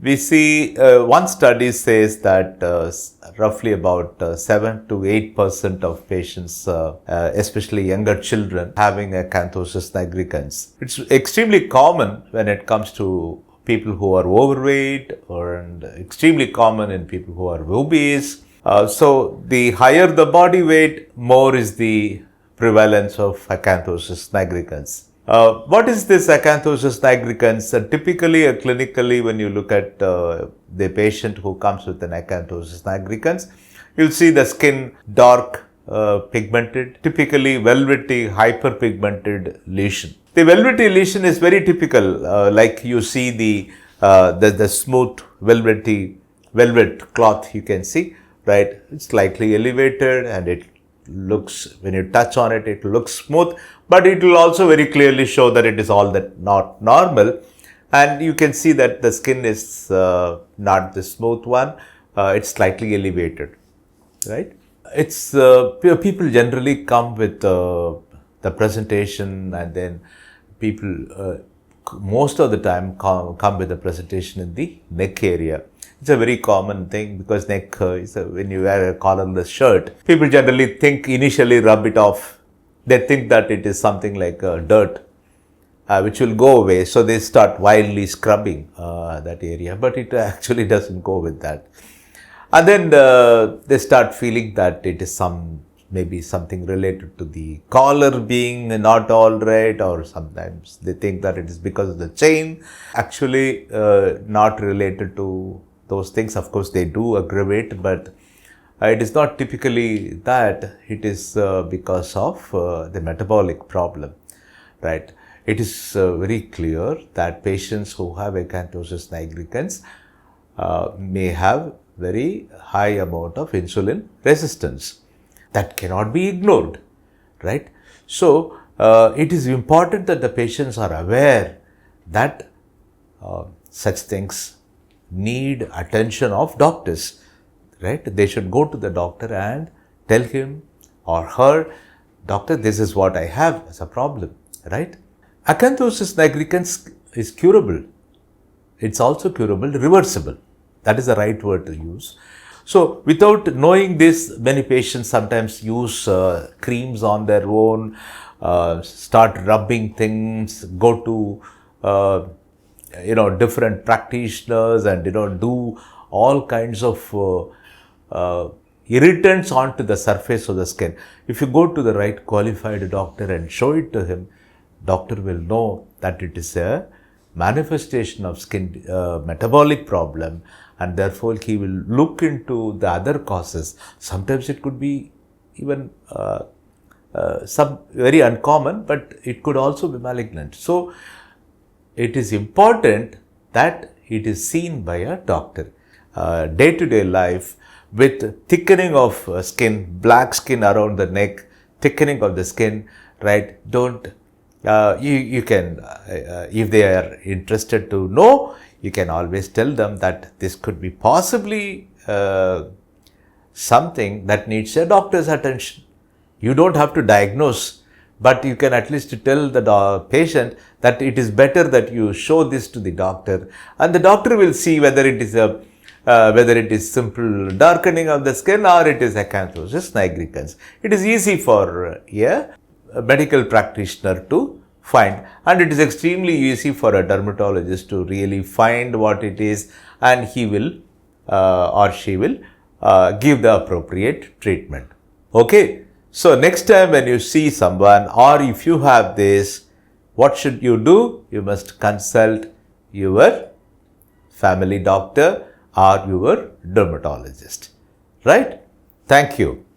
We see one study says that roughly about 7 to 8% of patients, especially younger children, having Acanthosis nigricans. It's extremely common when it comes to people who are overweight, and extremely common in people who are obese. So the higher the body weight, more is the prevalence of Acanthosis nigricans. What is this Acanthosis nigricans? Typically, clinically, when you look at the patient who comes with an Acanthosis nigricans, you'll see the skin dark, pigmented, typically velvety, hyperpigmented lesion. The velvety lesion is very typical, like you see the smooth velvet cloth you can see, right? It's slightly elevated and it looks, when you touch on it, it looks smooth, but it will also very clearly show that it is all that not normal. And you can see that the skin is not the smooth one, it's slightly elevated, right? It's people generally come with the presentation, and then people most of the time come with the presentation in the neck area. It's a very common thing because neck when you wear a collarless shirt, people generally initially rub it off. They think that it is something like dirt, which will go away. So they start wildly scrubbing that area, but it actually doesn't go with that. And then they start feeling that it is maybe something related to the collar being not all right, or sometimes they think that it is because of the chain. Actually, not related to those things. Of course, they do aggravate, but it is not typically that. It is because of the metabolic problem, right? It is very clear that patients who have Acanthosis nigricans may have very high amount of insulin resistance. That cannot be ignored, right? So, it is important that the patients are aware that such things need attention of doctors, right? They should go to the doctor and tell him or her, doctor, this is what I have as a problem, right? Acanthosis nigricans is curable. It's also curable, reversible. That is the right word to use. So, without knowing this, many patients sometimes use creams on their own, start rubbing things, go to different practitioners, and do all kinds of irritants onto the surface of the skin. If you go to the right qualified doctor and show it to him, doctor will know that it is a manifestation of skin metabolic problem, and therefore he will look into the other causes. Sometimes it could be even some very uncommon, but it could also be malignant. So, it is important that it is seen by a doctor. Day-to-day life, with thickening of skin, black skin around the neck, thickening of the skin, right? Don't, you can, if they are interested to know, you can always tell them that this could be possibly something that needs a doctor's attention. You don't have to diagnose, but you can at least tell the patient that it is better that you show this to the doctor, and the doctor will see whether it is simple darkening of the skin or it is Acanthosis nigricans. It is easy for a medical practitioner to find, and it is extremely easy for a dermatologist to really find what it is, and he will or she will give the appropriate treatment. Okay. So, next time when you see someone, or if you have this, what should you do? You must consult your family doctor or your dermatologist, right? Thank you.